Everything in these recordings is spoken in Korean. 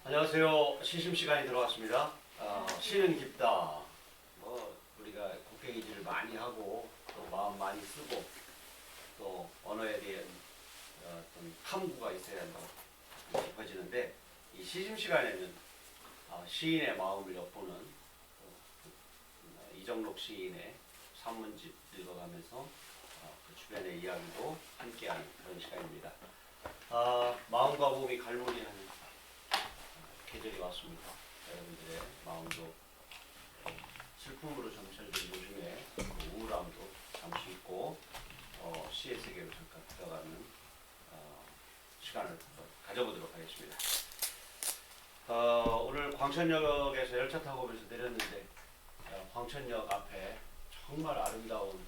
안녕하세요. 시심 시간이 들어왔습니다. 시는 깊다. 우리가 곡괭이질을 많이 하고 또 마음 많이 쓰고 또 언어에 대한 어떤 탐구가 있어야 한다고 깊어지는데 이 시심 시간에는 시인의 마음을 엿보는 이정록 시인의 산문집 읽어가면서 그 주변의 이야기도 함께하는 그런 시간입니다. 마음과 몸이 갈무리하는 계절이 왔습니다. 여러분들의 마음도 슬픔으로 점철된 요즘에 우울함도 잠시 잊고 시의 세계로 잠깐 들어가는 시간을 가져보도록 하겠습니다. 오늘 광천역에서 열차 타고 오면서 내렸는데 광천역 앞에 정말 아름다운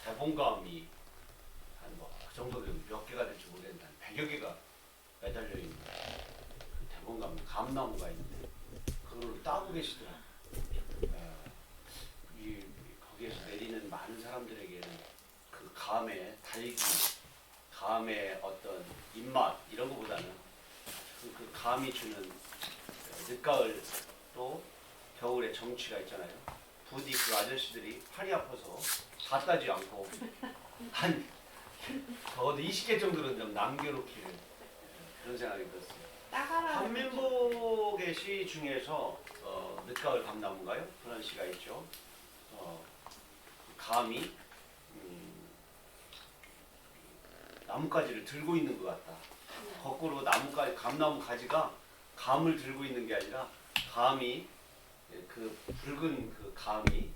대봉감이 그 정도 몇 개가 될지 모르겠는데 한 100여 개가 매달려 있는 대봉감 감나무가 있는데 그걸 따고 계시더라고요. 거기에서 내리는 많은 사람들에게는 그 감의 달기, 감의 어떤 입맛 이런 것보다는 그 감이 주는 늦가을 또 겨울의 정취가 있잖아요. 부디 그 아저씨들이 팔이 아파서 다 따지 않고 한 적어도 20개 정도는 좀 남겨놓기를 그런 생각이 들었어요. 한민복의 시 중에서 늦가을 감나무인가요? 그런 시가 있죠. 감이 나뭇가지를 들고 있는 것 같다. 거꾸로 감나무 가지가 감을 들고 있는 게 아니라 감이 그 붉은 그 감이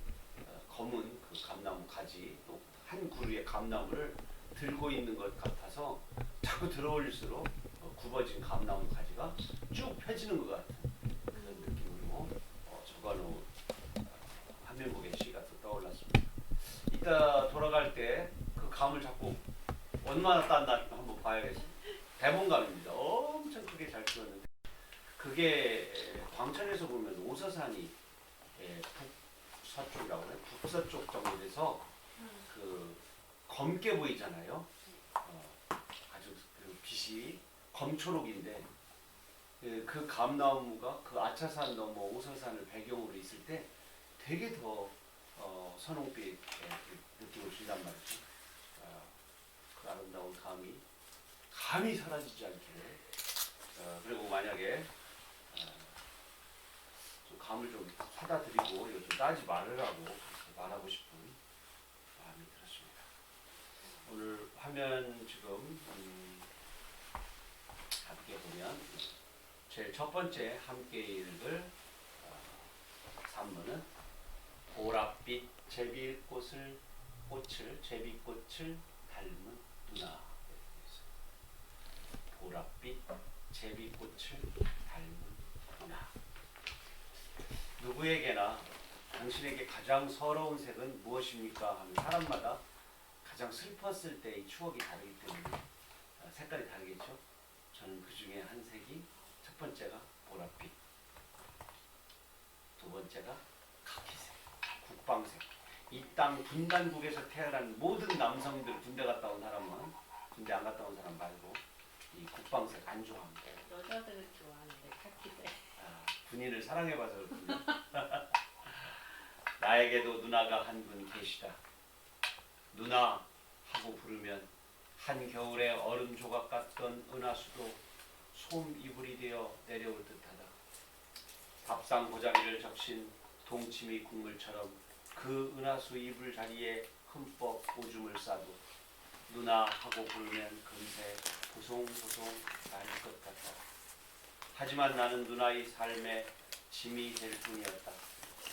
검은 그 감나무 가지 또 한 그루의 감나무를 들고 있는 것 같아서 자꾸 들어올릴수록 굽어진 감나무 가지가 쭉 펴지는 것 같은 그런 느낌으로 적어놓은 한민복의 시가 또 떠올랐습니다. 이따 돌아갈 때 그 감을 잡고 얼마나 딴다 한번 봐야겠어요. 대봉감입니다. 엄청 크게 잘 키웠는데 그게 광천에서 보면 오서산이 북서쪽이라고 해요. 북서쪽 정도 돼서 그 검게 보이잖아요. 아주 그 빛이 검초록인데 그 감나무가 그 아차산 넘어 오서산을 배경으로 있을 때 되게 더 선홍빛의 느낌을 준단 말이죠. 그 아름다운 감이 사라지지 않기를. 그리고 만약에 좀 감을 좀 사다 드리고 이거 좀 따지 말으라고 말하고 싶은 마음이 들었습니다. 오늘 화면 지금 함께 보면 제일 첫 번째 함께 읽을 산문은 보랏빛 제비꽃을 닮은 누나. 보랏빛 제비꽃을 닮은 누나. 누구에게나 당신에게 가장 서러운 색은 무엇입니까? 하면 사람마다 가장 슬펐을 때의 추억이 다르기 때문에 색깔이 다르겠죠. 저는 그 중에 한 색이 첫 번째가 보랏빛, 두 번째가 카키색, 국방색. 이 땅 분단국에서 태어난 모든 남성들 군대 갔다 온 사람은 군대 안 갔다 온 사람 말고 이 국방색 안 좋아합니다. 여자들은 좋아하는데 카키색. 군인을 사랑해봐서 그렇군요. 나에게도 누나가 한 분 계시다. 누나 하고 부르면 한겨울의 얼음 조각 같던 은하수도 솜 이불이 되어 내려올 듯하다. 밥상 보자기를 적신 동치미 국물처럼 그 은하수 이불 자리에 흠뻑 오줌을 싸도 누나 하고 부르면 금세 보송보송 나릴 것 같다. 하지만 나는 누나의 삶에 짐이 될 뿐이었다.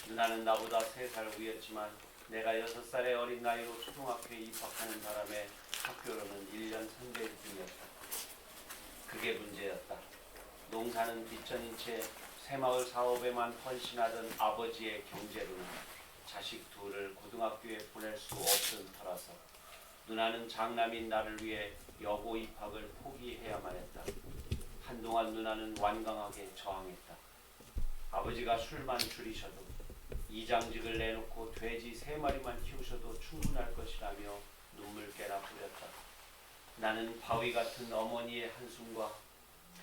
누나는 나보다 3살 위였지만 내가 6살의 어린 나이로 초등학교에 입학하는 바람에 학교로는 1년 선배일 뿐이었다. 그게 문제였다. 농사는 뒷전인 채 새마을 사업에만 헌신하던 아버지의 경제로는 자식 둘을 고등학교에 보낼 수 없던 터라서 누나는 장남인 나를 위해 여고 입학을 포기해야만 했다. 한동안 누나는 완강하게 저항했다. 아버지가 술만 줄이셔도 이장직을 내놓고 돼지 3마리만 키우셔도 충분할 것이라며 눈물깨나 뿌렸다. 나는 바위 같은 어머니의 한숨과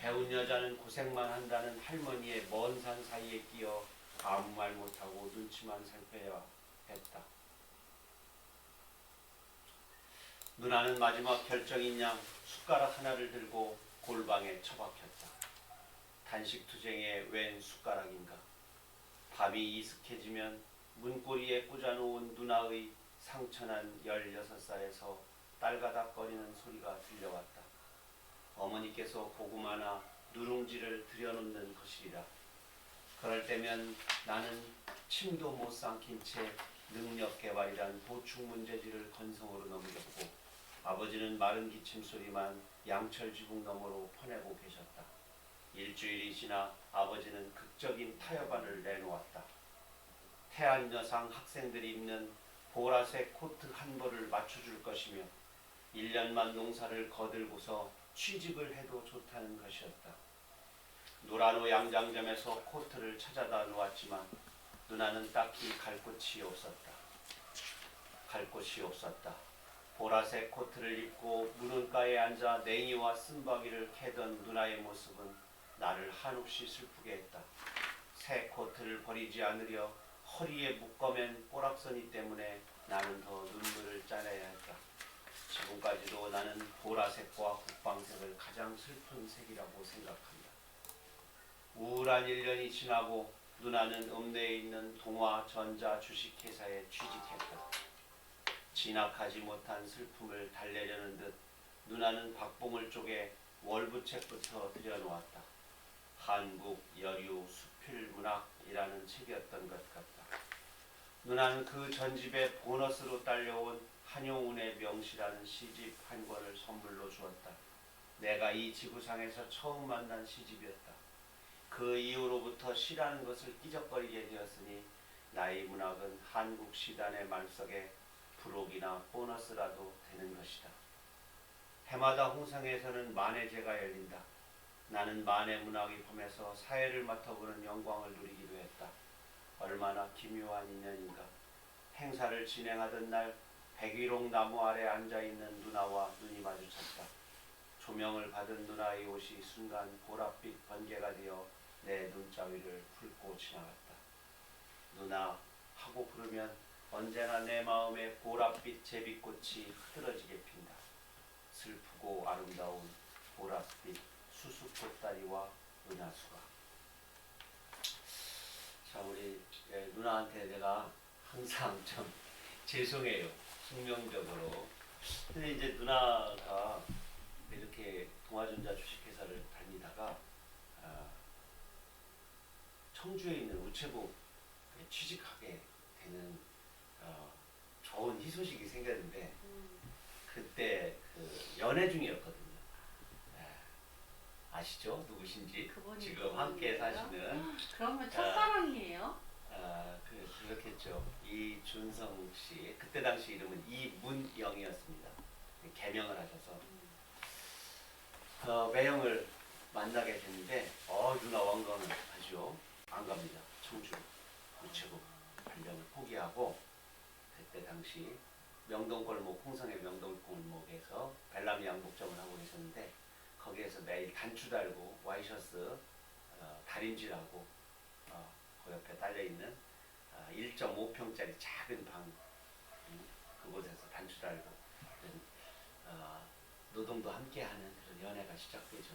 배운 여자는 고생만 한다는 할머니의 먼 산 사이에 끼어 아무 말 못하고 눈치만 살펴야 했다. 누나는 마지막 결정인 양 숟가락 하나를 들고 골방에 처박혔다. 단식투쟁의 웬 숟가락인가. 밤이 이슥해지면 문고리에 꽂아놓은 누나의 상처난 16살에서 딸가닥거리는 소리가 들려왔다. 어머니께서 고구마나 누룽지를 들여놓는 것이라. 그럴 때면 나는 침도 못 삼킨 채 능력 개발이란 보충 문제지를 건성으로 넘겼고, 아버지는 마른 기침 소리만 양철 지붕 너머로 퍼내고 계셨다. 일주일이 지나 아버지는 극적인 타협안을 내놓았다. 태안 여상 학생들이 입는 보라색 코트 한 벌을 맞춰줄 것이며 1년만 농사를 거들고서 취직을 해도 좋다는 것이었다. 노라노 양장점에서 코트를 찾아다 놓았지만 누나는 딱히 갈 곳이 없었다. 갈 곳이 없었다. 보라색 코트를 입고 문흥가에 앉아 냉이와 쓴바귀를 캐던 누나의 모습은 나를 한없이 슬프게 했다. 새 코트를 버리지 않으려 허리에 묶어맨 꼬락서니 때문에 나는 더 눈물을 짜내야 했다. 지금까지도 나는 보라색과 국방색을 가장 슬픈 색이라고 생각한다. 우울한 1년이 지나고 누나는 읍내에 있는 동화 전자 주식회사에 취직했다. 진학하지 못한 슬픔을 달래려는 듯 누나는 박봉을 쪼개 월부책부터 들여놓았다. 한국 여류 수필문학이라는 책이었던 것 같다. 누나는 그 전집에 보너스로 딸려온 한용운의 명시라는 시집 한 권을 선물로 주었다. 내가 이 지구상에서 처음 만난 시집이었다. 그 이후로부터 시라는 것을 끼적거리게 되었으니 나의 문학은 한국 시단의 말석에 부록이나 보너스라도 되는 것이다. 해마다 홍성에서는 만해제가 열린다. 나는 만해 문학의 봄에서 사회를 맡아보는 영광을 누리기도 했다. 얼마나 기묘한 인연인가. 행사를 진행하던 날 백일홍 나무 아래 앉아있는 누나와 눈이 마주쳤다. 조명을 받은 누나의 옷이 순간 보랏빛 번개가 되어 내 눈자 위를 훑고 지나갔다. 누나 하고 부르면 언제나 내 마음에 보랏빛 제비꽃이 흐드러지게 핀다. 슬프고 아름다운 보랏빛 수수꽃다리와 은하수가. 자, 우리 누나한테 내가 항상 좀 죄송해요. 숙명적으로. 근데 이제 누나가 이렇게 동화전자 주식회사를 다니다가 청주에 있는 우체국에 취직하게 되는 좋은 희소식이 생겼는데 그때 그 연애 중이었거든요. 아시죠? 누구신지? 지금 함께 사시는. 그러면 첫사랑이에요? 그렇겠죠. 이준성 씨. 그때 당시 이름은 이문영이었습니다. 개명을 하셔서 매형을 만나게 됐는데 누나 완강은 하죠. 안 갑니다. 청주 우체국 발령을 포기하고 그때 당시 명동골목, 홍성의 명동골목에서 벨라미 양복점을 하고 계셨는데 거기에서 매일 단추 달고 와이셔츠 다림질하고 그 옆에 달려있는 1.5평짜리 작은 방 그곳에서 단추 달고 노동도 함께하는 그런 연애가 시작되죠.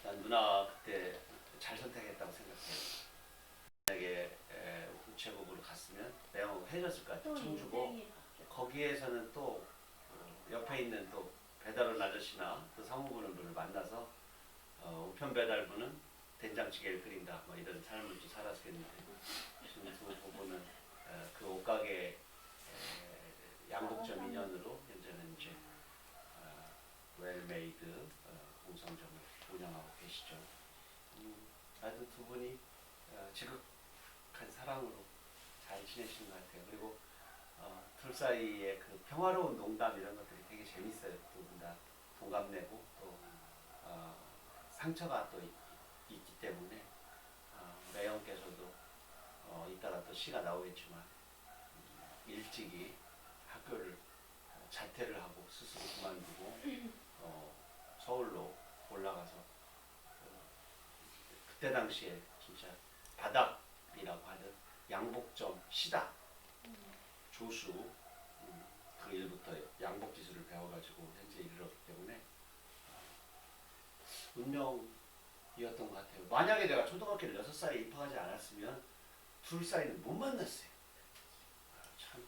난 누나 그때 잘 선택했다고 생각해요. 만약에 우체국으로 갔으면 매형 해줬을 것 같아요. 청주고 거기에서는 또 옆에 있는 또 배달원 아저씨나 또 사무분을 만나서 우편 배달부는 된장찌개를 끓인다 뭐 이런 삶을 좀 살았겠는데 지금 두 부부는 그 옷가게 양복점 인연으로 현재는 이제 웰메이드 공성점을 운영하고 계시죠. 하여튼 두 분이 지극한 사랑으로 잘 지내시는 것 같아요. 그리고 둘 사이에 그 평화로운 농담 이런 것들이 되게 재밌어요. 두 분 다 동갑내고 또 상처가 또 있기 때문에 매형께서도 이따가 또 시가 나오겠지만 일찍이 학교를 자퇴를 하고 스스로 그만두고 서울로 올라가서 그때 당시에 진짜 바닥이라고 하는 양복점 시다 조수 그 일부터 양복 기술을 배워가지고 현재 이르렀기 때문에 운명이었던 것 같아요. 만약에 내가 초등학교를 6살에 입학하지 않았으면 둘 사이는 못 만났어요. 참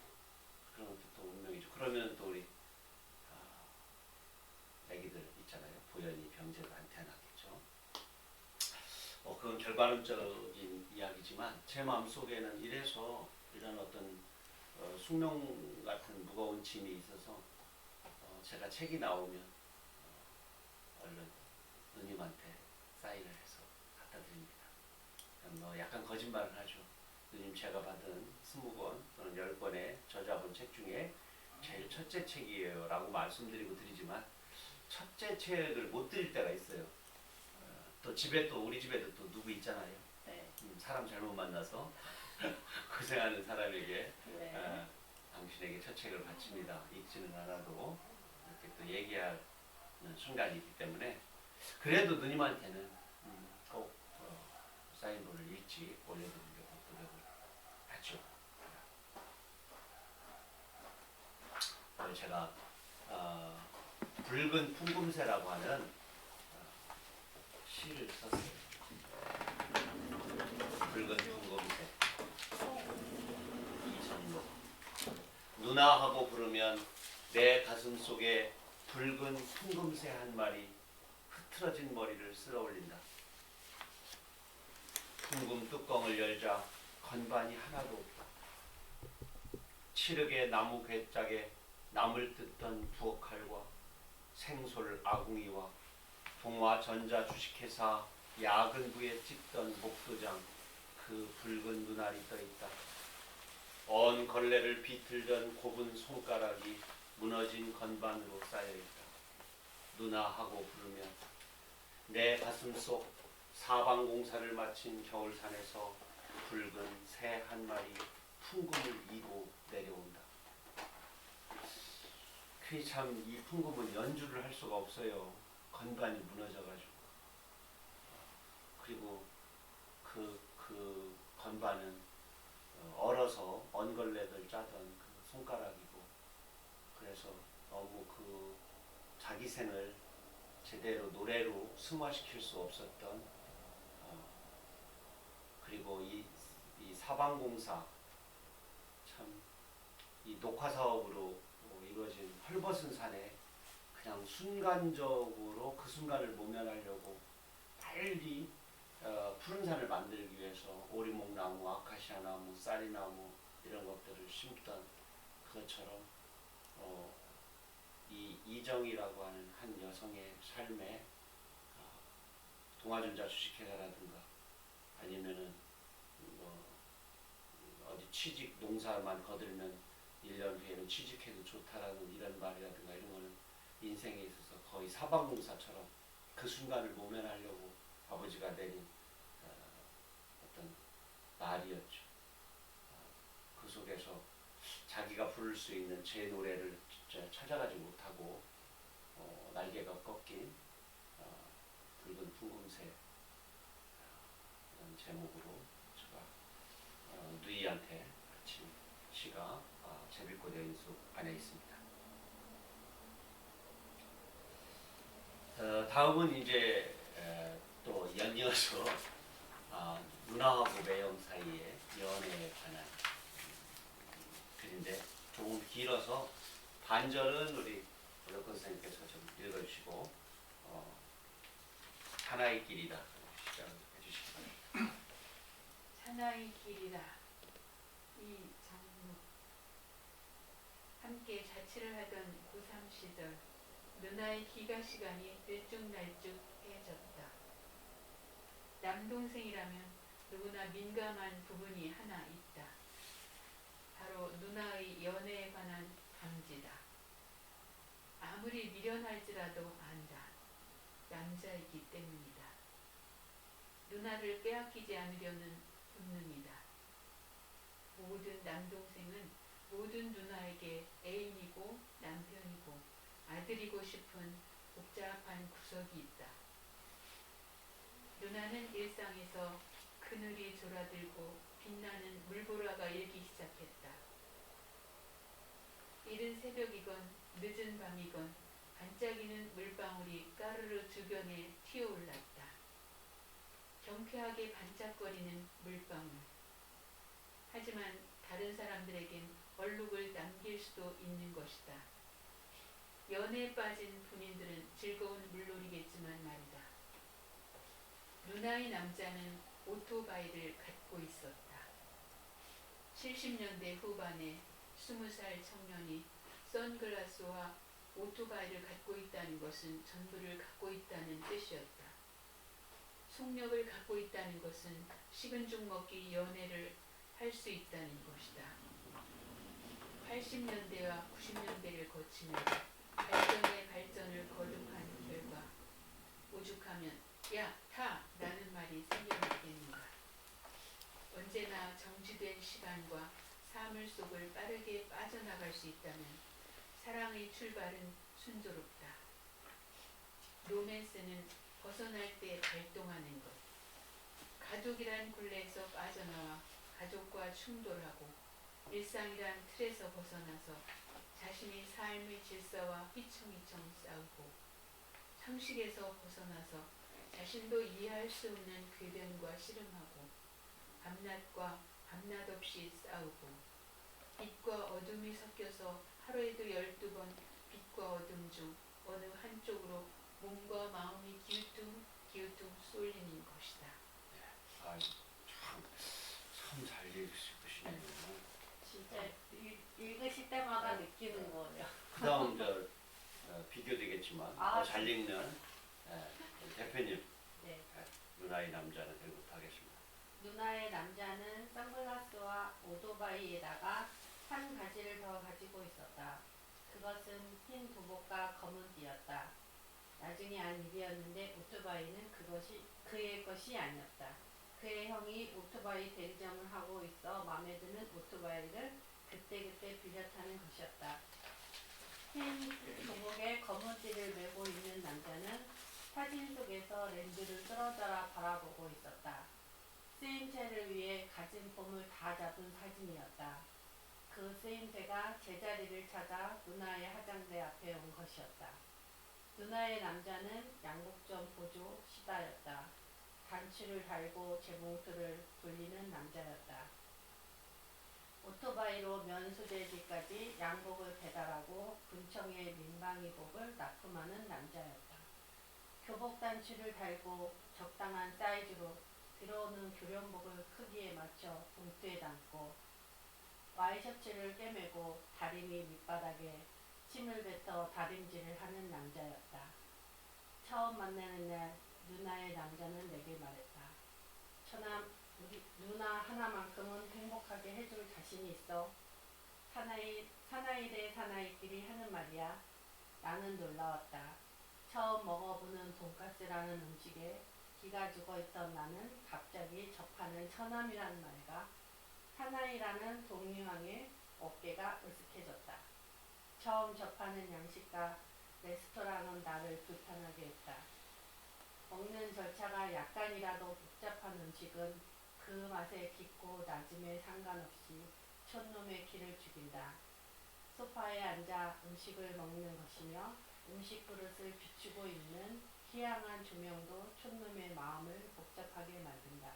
그런 것도 또 운명이죠. 그러면 또 우리 애기들 있잖아요. 보현이 병재도 안 태어났겠죠. 그건 결과론적인 이야기지만 제 마음속에는 이래서 이런 어떤 숙명 같은 무거운 짐이 있어서 제가 책이 나오면 얼른 누님한테 사인을 해서 갖다 드립니다. 뭐 약간 거짓말을 하죠. 누님 제가 받은 20권 또는 10권의 저자본 책 중에 제일 첫째 책이에요 라고 말씀드리고 드리지만 첫째 책을 못 드릴 때가 있어요. 또 집에 또 우리 집에도 또 누구 있잖아요. 네. 사람 잘못 만나서 고생하는 사람에게 네. 당신에게 첫 책을 바칩니다. 읽지는 않아도 이렇게 또 얘기하는 순간이 있기 때문에 그래도 누님한테는 꼭 사인본을 읽지 올려드리려고 노력을 하죠. 제가 붉은 풍금새라고 하는 시를 썼어요. 붉은 풍금새 이정록. 누나하고 부르면 내 가슴 속에 붉은 풍금새 한 마리 흐트러진 머리를 쓸어올린다. 풍금 뚜껑을 열자 건반이 하나도 없다. 칠흑의 나무 괴짝에 나물 뜯던 부엌칼과 생솔 아궁이와 동화 전자 주식회사 야근부에 찍던 목도장 그 붉은 눈알이 떠있다. 언 걸레를 비틀던 곱은 손가락이 무너진 건반으로 쌓여있다. 누나하고 부르면 내 가슴속 사방공사를 마친 겨울산에서 붉은 새 한 마리 풍금을 이고 내려온다. 그 참 이 풍금은 연주를 할 수가 없어요. 건반이 무너져가지고. 그리고 그 건반은 얼어서 언걸레들 짜던 그 손가락이고, 그래서 너무 그 자기 생을 제대로 노래로 승화시킬 수 없었던 그리고 이 사방공사 참 이 녹화 사업으로 이루어진 헐벗은 산에 그냥 순간적으로 그 순간을 모면하려고 빨리 푸른 산을 만들기 위해서 오리목나무, 아카시아나무, 쌀이나무 이런 것들을 심던 그것처럼 이 이정이라고 하는 한 여성의 삶에 동아전자 주식회사라든가 아니면은 어디 취직 농사만 거들면 1년 후에는 취직해도 좋다라는 이런 말이라든가 이런 거는 인생에 있어서 거의 사방공사처럼 그 순간을 모면하려고 아버지가 내린 어떤 말이었죠. 그 속에서 자기가 부를 수 있는 제 노래를 진짜 찾아가지 못하고 날개가 꺾인 붉은 풍금새 이런 제목으로 제가 누이한테 바친 시가 제비꽃 여인숙 안에 있습니다. 다음은 이제 또 연이어서 누나하고 매형 사이의 연애에 관한 글인데 조금 길어서 반절은 우리 오덕근 선생님께서 좀 읽어주시고 하나의 길이다 시작을 해주시기 바랍니다. 하나의 길이라. 이장로. 함께 자취를 하던 고3 시절 누나의 귀가 시간이 들쭉날쭉해졌다. 남동생이라면 누구나 민감한 부분이 하나 있다. 바로 누나의 연애에 관한 감지다. 아무리 미련할지라도 안다. 남자이기 때문이다. 누나를 빼앗기지 않으려는 본능이다. 모든 남동생은 모든 누나에게 애인이고 남편이고 아들이고 싶은 복잡한 구석이 있다. 누나는 일상에서 그늘이 졸아들고 빛나는 물보라가 일기 시작했다. 이른 새벽이건 늦은 밤이건 반짝이는 물방울이 까르르 주변에 튀어올랐다. 경쾌하게 반짝거리는 물방울. 하지만 다른 사람들에겐 얼룩을 남길 수도 있는 것이다. 연애에 빠진 본인들은 즐거운 물놀이겠지만 말이다. 누나의 남자는 오토바이를 갖고 있었다. 70년대 후반에 20살 청년이 선글라스와 오토바이를 갖고 있다는 것은 전부를 갖고 있다는 뜻이었다. 속력을 갖고 있다는 것은 식은 죽 먹기 연애를 할 수 있다는 것이다. 80년대와 90년대를 거치며 발전의 발전을 거듭한 결과 오죽하면 야, 타! 라는 말이 생겨나겠는가. 언제나 정지된 시간과 사물 속을 빠르게 빠져나갈 수 있다면 사랑의 출발은 순조롭다. 로맨스는 벗어날 때 발동하는 것. 가족이란 굴레에서 빠져나와 가족과 충돌하고 일상이란 틀에서 벗어나서 자신의 삶의 질서와 휘청휘청 싸우고 상식에서 벗어나서 자신도 이해할 수 없는 궤변과 씨름하고 밤낮과 밤낮 없이 싸우고 빛과 어둠이 섞여서 하루에도 12번 빛과 어둠 중 어느 한쪽으로 몸과 마음이 기우뚱 쏠리는 것이다. 아, 참 잘 읽으시네요. 진짜 읽으실 때마다 느끼는 거예요. 그다음 비교되겠지만 아, 잘 읽는 대표님 네. 누나의 남자는 들고 하겠습니다. 누나의 남자는 선글라스와 오토바이에다가 한 가지를 더 가지고 있었다. 그것은 흰 도복과 검은 띠였다. 나중에 안 일이었는데 오토바이는 그것이 그의 것이 아니었다. 그의 형이 오토바이 대리점을 하고 있어 마음에 드는 오토바이를 그때그때 빌려 타는 것이었다. 흰 도복에 검은 띠를 메고 있는 남자는 사진 속에서 렌즈를 떨어져라 바라보고 있었다. 쓰임새를 위해 가진 폼을 다 잡은 사진이었다. 그 쓰임새가 제자리를 찾아 누나의 화장대 앞에 온 것이었다. 누나의 남자는 양복 좀 보조 시다였다. 단추를 달고 재봉틀을 돌리는 남자였다. 오토바이로 면수대지까지 양복을 배달하고 군청의 민방위복을 납품하는 남자였다. 교복 단추를 달고 적당한 사이즈로 들어오는 교련복을 크기에 맞춰 봉투에 담고 와이셔츠를 꿰매고 다리미 밑바닥에 침을 뱉어 다림질을 하는 남자였다. 처음 만나는 날 누나의 남자는 내게 말했다. 처남, 우리 누나 하나만큼은 행복하게 해줄 자신이 있어. 사나이 대 사나이끼리 하는 말이야. 나는 놀라웠다. 처음 먹어보는 돈가스라는 음식에 기가 죽어있던 나는 갑자기 접하는 처남이라는 말과 사나이라는 동유황에 어깨가 으쓱해졌다. 처음 접하는 양식과 레스토랑은 나를 불편하게 했다. 먹는 절차가 약간이라도 복잡한 음식은 그 맛의 깊고 낮음에 상관없이 촌놈의 기를 죽인다. 소파에 앉아 음식을 먹는 것이며 음식 그릇을 비추고 있는 희양한 조명도 촌놈의 마음을 복잡하게 만든다.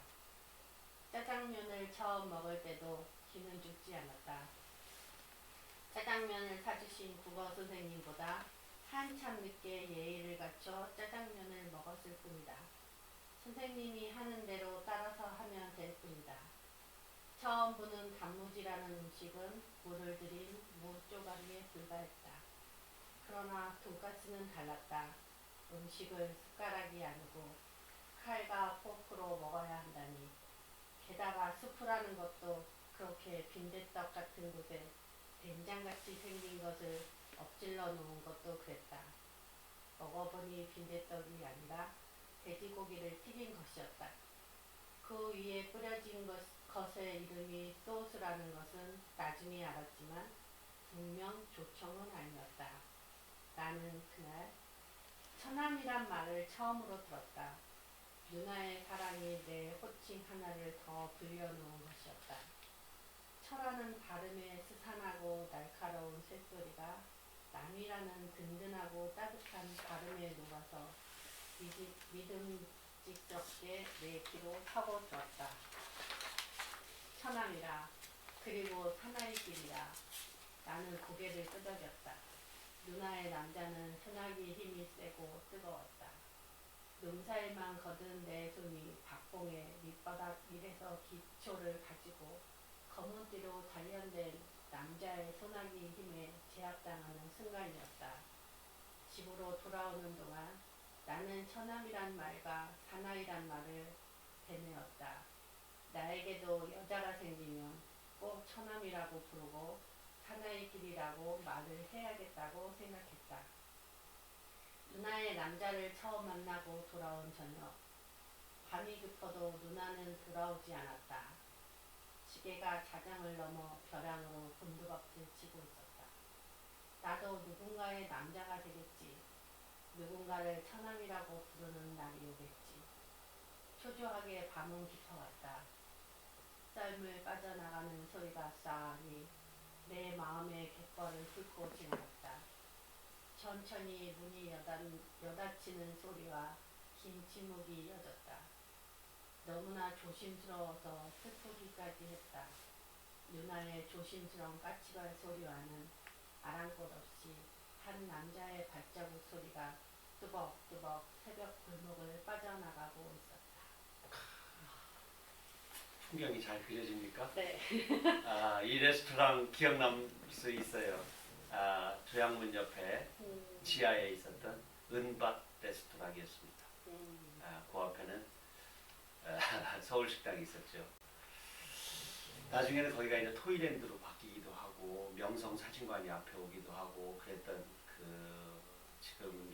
짜장면을 처음 먹을 때도 기는 죽지 않았다. 짜장면을 사주신 국어 선생님보다 한참 늦게 예의를 갖춰 짜장면을 먹었을 뿐이다. 선생님이 하는 대로 따라서 하면 될 뿐이다. 처음 보는 단무지라는 음식은 물을 들인 무 쪼가리에 불과했다. 그러나 돈가스는 달랐다. 음식을 숟가락이 아니고 칼과 포크로 먹어야 한다니. 게다가 수프라는 것도 그렇게 빈대떡 같은 곳에 된장같이 생긴 것을 엎질러 놓은 것도 그랬다. 먹어보니 빈대떡이 아니라 돼지고기를 튀긴 것이었다. 그 위에 뿌려진 것의 이름이 소스라는 것은 나중에 알았지만 분명 조청은 아니었다. 나는 그날 처남이란 말을 처음으로 들었다. 누나의 사랑 호칭 하나를 더 불려놓은 것이었다. 철하는 발음의 스산하고 날카로운 쇳소리가 남이라는 든든하고 따뜻한 발음에 녹아서 믿음직스럽게 내 귀로 파고들었다. 처남이라 그리고 사나이 길이라. 나는 고개를 끄덕였다. 누나의 남자는 소나기 힘이 세고 뜨거웠다. 농사일만 거둔 내 손이 박봉의 밑바닥 위에서 기초를 가지고 검은 띠로 단련된 남자의 소나기 힘에 제압당하는 순간이었다. 집으로 돌아오는 동안 나는 처남이란 말과 사나이란 말을 되뇌었다. 나에게도 여자가 생기면 꼭 처남이라고 부르고 사나이끼리라고 말을 해야겠다고 생각했다. 누나의 남자를 처음 만나고 돌아온 저녁. 밤이 깊어도 누나는 돌아오지 않았다. 시계가 자장을 넘어 벼랑으로 곤두박질 치고 있었다. 나도 누군가의 남자가 되겠지. 누군가를 처남이라고 부르는 날이 오겠지. 초조하게 밤은 깊어갔다. 썰물 빠져나가는 소리가 싸하니 내 마음의 갯벌을 훑고 지나갔다. 천천히 문이 여닫히는 소리와 긴 침묵이 이어졌다. 너무나 조심스러워서 슬프기까지 했다. 누나의 조심스러운 까치발 소리와는 아랑곳 없이 한 남자의 발자국 소리가 뚜벅뚜벅 새벽 골목을 빠져나가고 있었다. 풍경이 잘 그려집니까? 네. 이 레스토랑 기억날 수 있어요. 조양문 옆에 지하에 있었던 은밭 레스토랑이었습니다. 그 앞에는 서울식당이 있었죠. 나중에는 거기가 이제 토이랜드로 바뀌기도 하고 명성사진관이 앞에 오기도 하고 그랬던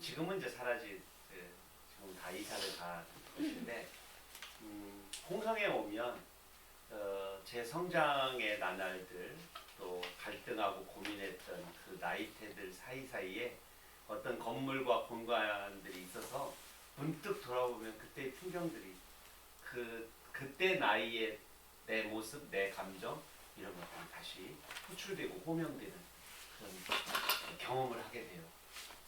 지금은 이제 사라진 지금 다 이사를 다 곳인데 홍성에 오면 제 성장의 나날들 또 갈등하고 고민했던 그 나이대들 사이사이에 어떤 건물과 공간들이 있어서 문득 돌아보면 그때의 풍경들이 그때 나이에 내 모습, 내 감정 이런 것들이 다시 호출되고 호명되는 그런 경험을 하게 돼요.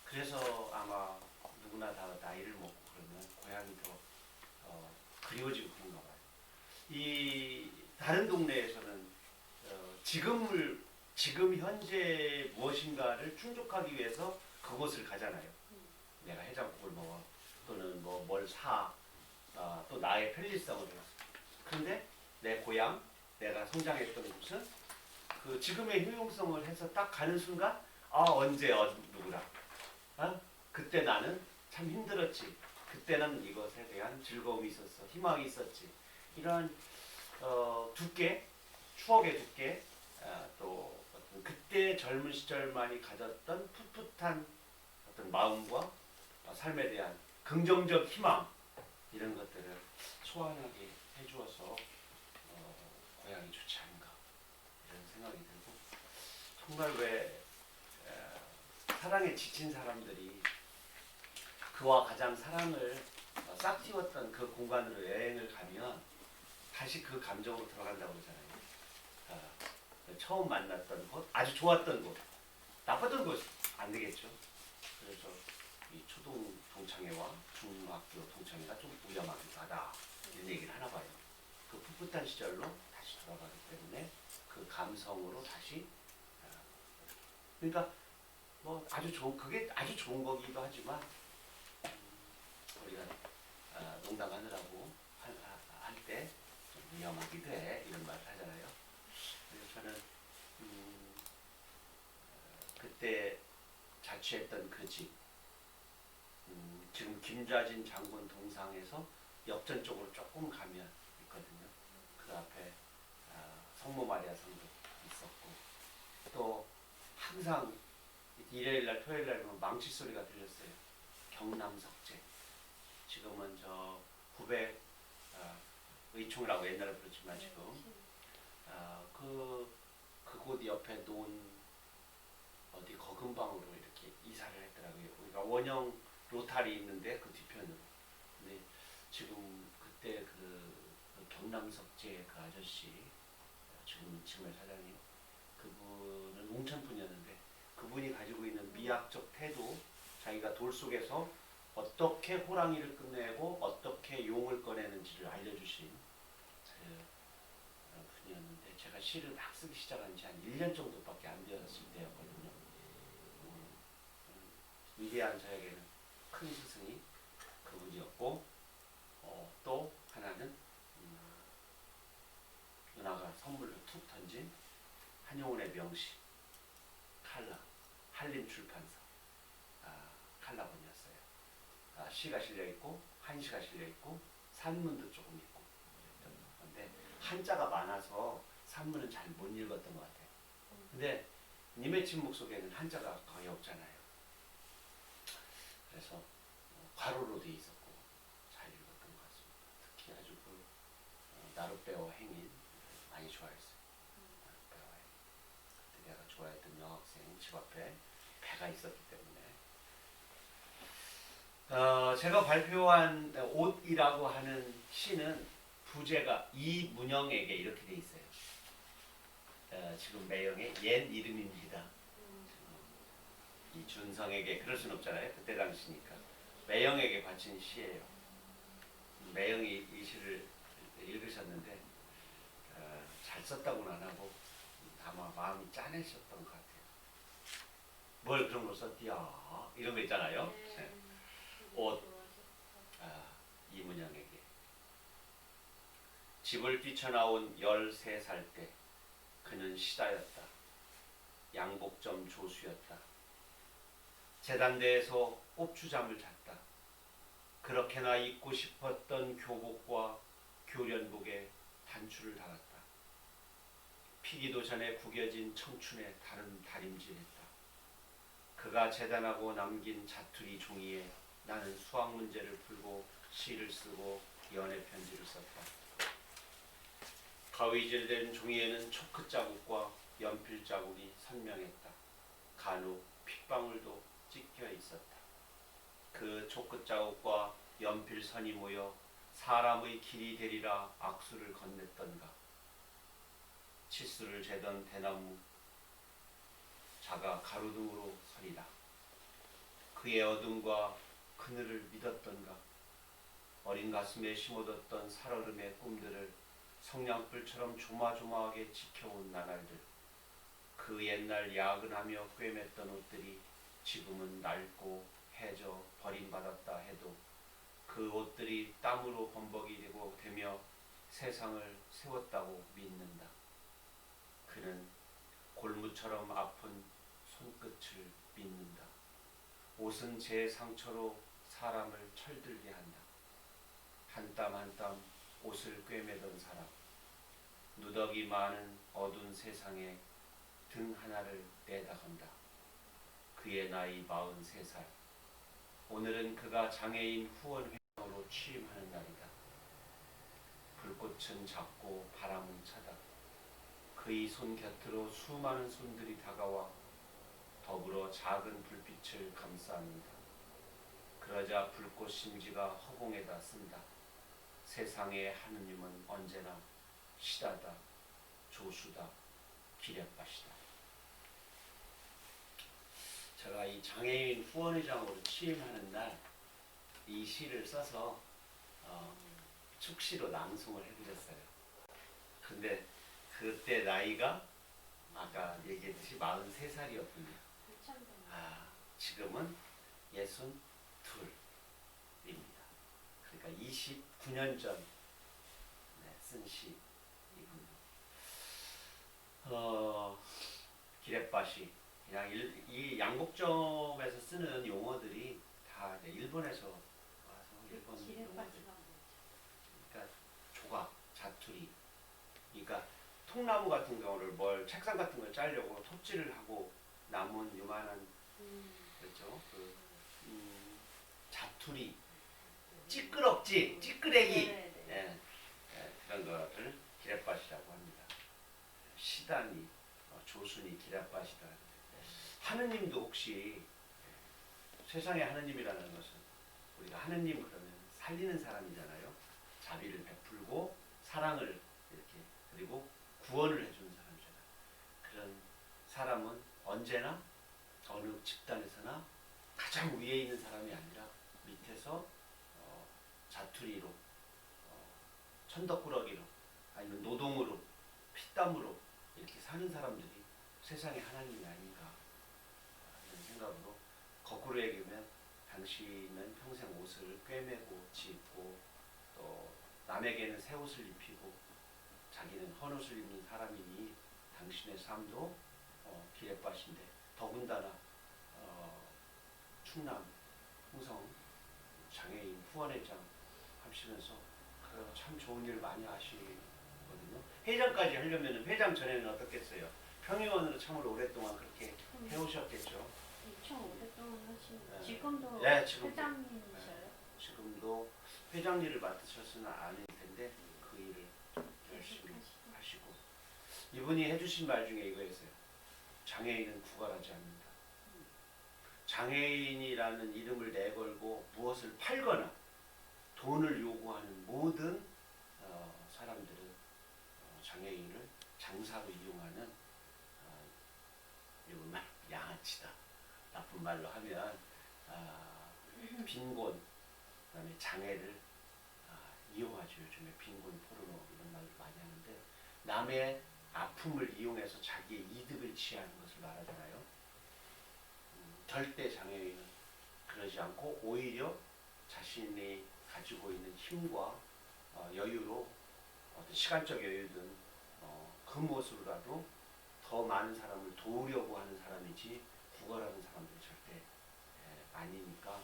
그래서 아마 누구나 다 나이를 먹고 그러면 고향이 더 그리워지고 그런가 봐요. 이 다른 동네에서는 지금 현재 무엇인가를 충족하기 위해서 그곳을 가잖아요. 내가 해장국을 먹어 또는 뭘 사, 또 나의 편리성을 해요. 그런데 내 고향, 내가 성장했던 곳은 그 지금의 효용성을 해서 딱 가는 순간 언제 누구라 그때 나는 참 힘들었지. 그때는 이것에 대한 즐거움이 있었어. 희망이 있었지. 이런 추억의 두께, 또 어떤 그때 젊은 시절만이 가졌던 풋풋한 어떤 마음과 삶에 대한 긍정적 희망 이런 것들을 소환하게 해주어서 고향이 좋지 않은가 이런 생각이 들고 정말 왜 사랑에 지친 사람들이 그와 가장 사랑을 싹 틔웠던 그 공간으로 여행을 가면 다시 그 감정으로 들어간다고 그러잖아요. 처음 만났던 곳, 아주 좋았던 곳, 나빴던 곳 안 되겠죠. 그래서 이 초등 동창회와 중학교 동창회가 좀 위험하기도 하다 이런 얘기를 하나 봐요. 그 풋풋한 시절로 다시 돌아가기 때문에 그 감성으로 다시 그러니까 그게 아주 좋은 거기도 하지만 우리가 농담하느라고 할 때 좀 위험하기도 해 이런 말을 하잖아요. 그래서 저는 그때 자취했던 그 집 지금 김좌진 장군 동상에서 역전 쪽으로 조금 가면 있거든요. 그 앞에 성모 마리아 성도 있었고 또 항상 일요일날 토요일날 보면 망치 소리가 들렸어요. 경남석재 지금은 저 구백 의총이라고 옛날에 부르지만 지금 그곳 옆에 놓은 어디 거금방으로 이렇게 이사를 했더라고요. 그러니까 원형 로타리 있는데 그 뒤편으로. 근데 지금 그때 그 강남석재 그 아저씨, 지금은 칭을 사장님, 그분은 웅천분이었는데 그분이 가지고 있는 미학적 태도, 자기가 돌 속에서 어떻게 호랑이를 끝내고 어떻게 용을 꺼내는지를 알려주신 그 분이었는데, 제가 시를 막 쓰기 시작한 지 한 1년 정도밖에 안 되었을 때였거든요. 위대한 저에게는 큰 스승이 그분이었고, 또 하나는 누나가 선물로 툭 던진 한용운의 명시 칼라, 한림출판사 칼라본이었어요. 시가 실려있고 한시가 실려있고 산문도 조금 있고 그런데 한자가 많아서 산문은 잘 못 읽었던 것 같아요. 근데 님의 침묵 속에는 한자가 거의 없잖아요. 그래서 괄호로 돼 있었고 잘 읽었던 것 같습니다. 특히 아주 그 나룻배어 행인 많이 좋아했어요. 나룻배어 행인. 그때 내가 좋아했던 여학생 집 앞에 배가 있었기 때문에. 제가 발표한 옷이라고 하는 시는 부제가 이문영에게 이렇게 돼 있어요. 지금 매형의 옛 이름입니다. 이준성에게 그럴 순 없잖아요. 그때 당시니까. 매형에게 바친 시예요. 매형이 이 시를 읽으셨는데 잘 썼다고는 안 하고 아마 마음이 짠하셨던 것 같아요. 뭘 그런 걸 썼디야? 이런 거 있잖아요. 네. 옷. 이문영에게. 집을 뛰쳐나온 13살 때 그는 시다였다. 양복점 조수였다. 재단대에서 꼽추잠을 잤다. 그렇게나 입고 싶었던 교복과 교련복에 단추를 달았다. 피기도 전에 구겨진 청춘에 다림질했다. 그가 재단하고 남긴 자투리 종이에 나는 수학 문제를 풀고 시를 쓰고 연애 편지를 썼다. 가위질된 종이에는 초크 자국과 연필 자국이 선명했다. 간혹 핏방울도 찍혀 있었다. 그 초크 자국과 연필 선이 모여 사람의 길이 되리라 악수를 건넸던가. 치수를 재던 대나무 자가 가로등으로 서리라. 그의 어둠과 그늘을 믿었던가. 어린 가슴에 심어뒀던 살얼음의 꿈들을 성냥불처럼 조마조마하게 지켜온 나날들. 그 옛날 야근하며 꿰맸던 옷들이 지금은 낡고 해져 버림받았다 해도 그 옷들이 땀으로 범벅이 되며 세상을 세웠다고 믿는다. 그는 골무처럼 아픈 손끝을 믿는다. 옷은 제 상처로 사람을 철들게 한다. 한 땀 한 땀 옷을 꿰매던 사람. 누더기 많은 어두운 세상에 등 하나를 내다간다. 그의 나이 43살. 오늘은 그가 장애인 후원회장으로 취임하는 날이다. 불꽃은 작고 바람은 차다. 그의 손 곁으로 수많은 손들이 다가와 더불어 작은 불빛을 감싸는다. 그러자 불꽃 심지가 허공에다 쓴다. 세상의 하느님은 언제나 시다다, 조수다, 기랫밭이다. 제가 이 장애인 후원회장으로 취임하는 날 이 시를 써서 축시로 낭송을 해드렸어요. 근데 그때 나이가 아까 얘기했듯이 43살이었군요. 지금은 62입니다. 그러니까 29년 전 쓴 시이군요. 기랫밭이 그냥 이 양복점에서 쓰는 용어들이 다 일본에서 와서 일본 용어들. 그러니까 조각, 자투리. 그러니까 통나무 같은 경우를 책상 같은 걸 짜려고 톱질을 하고 남은 요만한 그렇죠. 자투리, 찌끄럽지, 찌끄레기. 그런 것을 기랫밭이라고 합니다. 시다니, 조순이 기랫밭이다. 하느님도 혹시 세상의 하느님이라는 것은 우리가 하느님 그러면 살리는 사람이잖아요. 자비를 베풀고 사랑을 이렇게 그리고 구원을 해주는 사람이잖아요. 그런 사람은 언제나 어느 집단에서나 가장 위에 있는 사람이 아니라 밑에서 자투리로 천덕꾸러기로 아니면 노동으로 피땀으로 이렇게 사는 사람들이 세상에 하나님이 아닌가 이런 생각으로 거꾸로 얘기하면 당신은 평생 옷을 꿰매고 짓고 또 남에게는 새 옷을 입히고 자기는 헌옷을 입는 사람이니 당신의 삶도 기레빠신데 더군다나 충남 홍성 장애인 후원회장 하시면서 참 좋은 일 많이 하시거든요. 회장까지 하려면 회장 전에는 어떻겠어요? 평의원으로 참으로 오랫동안 그렇게 해오셨겠죠. 엄청 오랫동안 하시는. 네. 지금도 네, 지금도. 회장님이셔요? 지금도 회장 일을 맡으셨으는 아닐 텐데 그 일을 열심히 계속 하시고 이분이 해주신 말 중에 이거였어요. 장애인은 구걸하지 않는다. 장애인이라는 이름을 내걸고 무엇을 팔거나 돈을 요구하는 모든 사람들은 장애인을 장사로 이용하는 이런 말 양아치다. 나쁜 말로 하면 빈곤, 그다음에 장애를 이용하죠. 요즘에 빈곤 포르노 이런 말을 많이 하는데 남의 아픔을 이용해서 자기의 이득을 취하는 것을 말하잖아요. 절대 장애인은 그러지 않고 오히려 자신이 가지고 있는 힘과 여유로 어떤 시간적 여유든 그 무엇으로라도 더 많은 사람을 도우려고 하는 사람이지 구걸하는 사람들이 절대 아니니까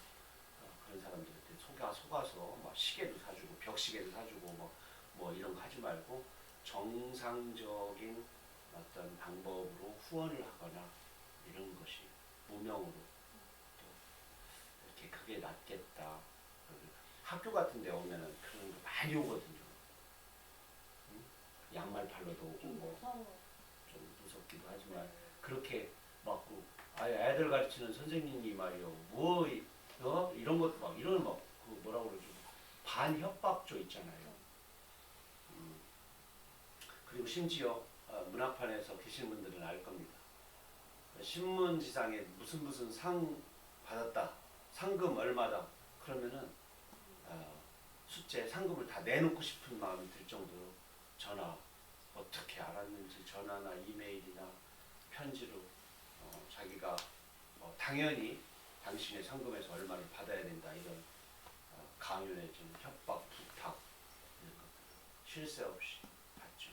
그런 사람들한테 속아서 뭐 시계도 사주고 벽시계도 사주고 뭐 이런 거 하지 말고 정상적인 어떤 방법으로 후원을 하거나 이런 것이 무명으로 또 이렇게 그게 낫겠다. 학교 같은 데 오면은 그런 거 많이 오거든요. 응? 양말 팔러도 오고 좀 무서워. 좀 무섭기도 하지만 그렇게 막 애들 가르치는 선생님이 말이요 이런 것도 막 이런 그 뭐라고 그러죠 반협박조 있잖아요. 그리고 심지어 문학판에서 계신 분들은 알 겁니다. 신문지상에 무슨 상 받았다 상금 얼마다 그러면은 숫제 상금을 다 내놓고 싶은 마음이 들 정도로 전화 어떻게 알았는지 전화나 이메일이나 편지로 자기가 당연히 당신의 상금에서 얼마를 받아야 된다 이런 강요의 좀 협박 부탁 이런 것들 쉴 새 없이 받죠.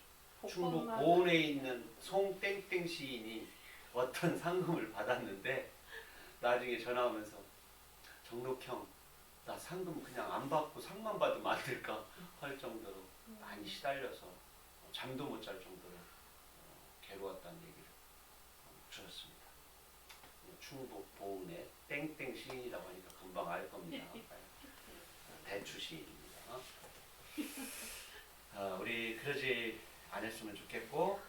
충북 보은에 있는 송땡땡 시인이 어떤 상금을 받았는데 나중에 전화 오면서 정록형 나 상금 그냥 안 받고 상만 받으면 안 될까 할 정도로 많이 시달려서 잠도 못 잘 정도로 괴로웠다는 얘기를 들었습니다. 충북 보은의 땡땡 시인이라고 하니까 금방 알 겁니다. 대추 시인입니다. 우리 그러지 않았으면 좋겠고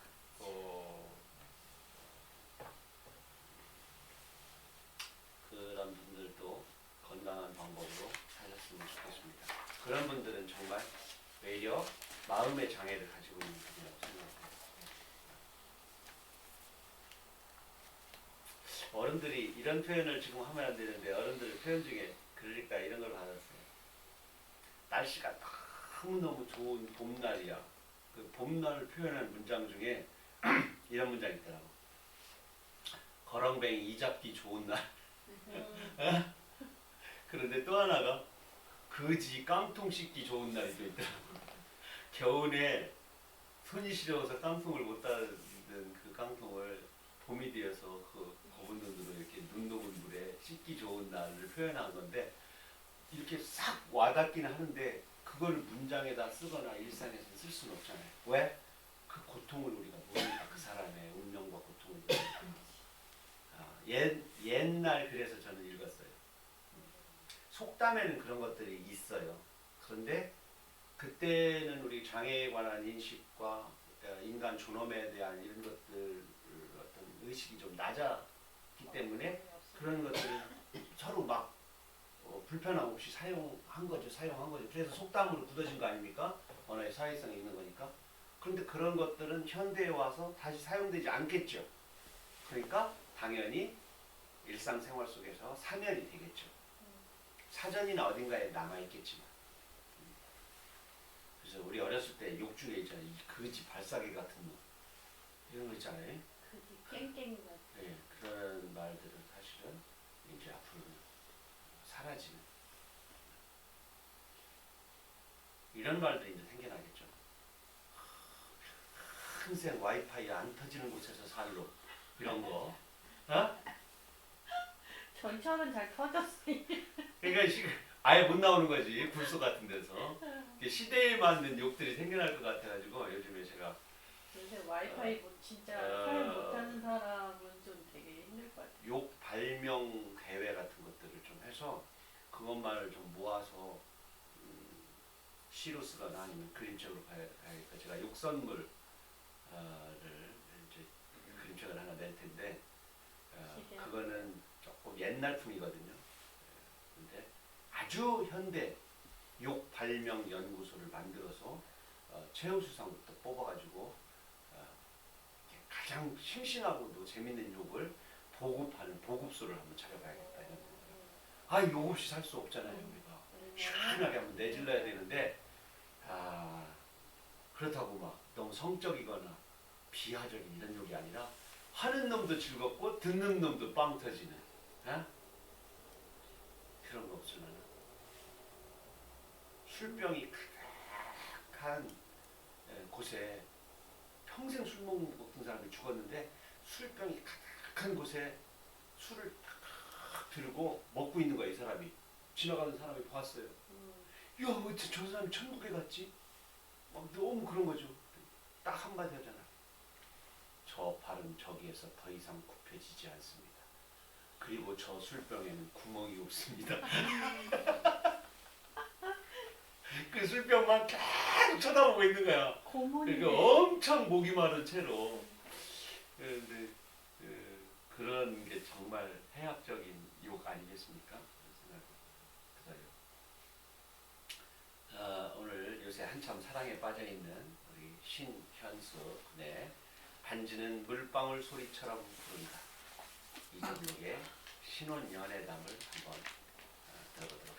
그런 분들도 건강한 방법으로 사셨으면 좋겠습니다. 그런 분들은 정말 오히려 마음의 장애를 가지고 있는 분이라고 생각합니다. 어른들이 이런 표현을 지금 하면 안 되는데 어른들 표현 중에 그러니까 이런 걸 받았어요. 날씨가 너무너무 좋은 봄날이야. 그 봄날 표현하는 문장 중에 이런 문장이 있더라고. 거렁뱅이 이잡기 좋은 날. 그런데 또 하나가 거지 깡통 씻기 좋은 날이 또 있더라고. 겨울에 손이 시려워서 깡통을 못 따는 그 깡통을 봄이 되어서 그 검은 눈으로 이렇게 눈 녹은 물에 씻기 좋은 날을 표현한 건데 이렇게 싹 와닿긴 하는데 그걸 문장에다 쓰거나 일상에서 쓸 수는 없잖아요. 왜? 그 고통을 우리가 모르니까 그 사람의 운명과 고통을 모르니까. 옛날 그래서 저는 읽었어요. 속담에는 그런 것들이 있어요. 그런데 그때는 우리 장애에 관한 인식과 인간 존엄에 대한 이런 것들 어떤 의식이 좀 낮았기 때문에 그런 것들을 서로 막 불편함 없이 사용한 거죠. 그래서 속담으로 굳어진 거 아닙니까? 언어의 사회성이 있는 거니까. 그런데 그런 것들은 현대에 와서 다시 사용되지 않겠죠. 그러니까 당연히 일상생활 속에서 사멸이 되겠죠. 사전이나 어딘가에 남아있겠지만. 그래서 우리 어렸을 때 욕 중에 있잖아요. 이 거지 발사기 같은 놈. 이런 거 있잖아요. 그지 깽깽이 같은. 예, 그런 말들은 사실은 이제 앞으로는 사라지는 이런 말들이 이제 생겨나겠죠. 평생 와이파이 안 터지는 곳에서 살로 이런 거. 어? 전철은 잘 터졌으니. 그러니까 아예 못 나오는 거지. 굴소 같은 데서. 시대에 맞는 욕들이 생겨날 것 같아가지고 요즘에 제가 요새 와이파이 뭐 진짜 사용 못하는 사람은 좀 되게 힘들 것 같아요. 욕 발명 대회 같은 것들을 좀 해서 그것만을 좀 모아서 시로 쓰거나 아니면 그림책으로 가야겠다. 제가 욕 선물을 이제 그림책을 하나 낼 텐데 그거는 조금 옛날 품이거든요. 근데 아주 현대 욕 발명 연구소를 만들어서 최우수상부터 뽑아가지고 가장 싱싱하고도 재밌는 욕을 보급하는 보급소를 한번 차려봐야겠다. 아, 욕 없이 살 수 없잖아요, 우리가. 시원하게 한번 내질러야 되는데, 그렇다고 막 너무 성적이거나 비하적인 이런 욕이 아니라 하는 놈도 즐겁고 듣는 놈도 빵 터지는 그런 거 없으면 술병이 가득한 곳에 평생 술 먹는 사람이 죽었는데 술병이 가득한 곳에 술을 탁 들고 먹고 있는 거야. 이 사람이 지나가는 사람이 봤어요. 야, 왜 저 사람이 천국에 갔지? 막 너무 그런 거죠. 딱 한마디 하잖아. 저 발은 저기에서 더 이상 굽혀지지 않습니다. 그리고 저 술병에는 구멍이 없습니다. 그 술병만 계속 쳐다보고 있는 거야. 그러니까 엄청 목이 마른 채로. 그런데 그런 게 정말 해학적인 욕 아니겠습니까? 오늘 요새 한참 사랑에 빠져있는 우리 신현수의 반지는 물방울 소리처럼 부른다. 이정록의 신혼연애담을 한번 들어보도록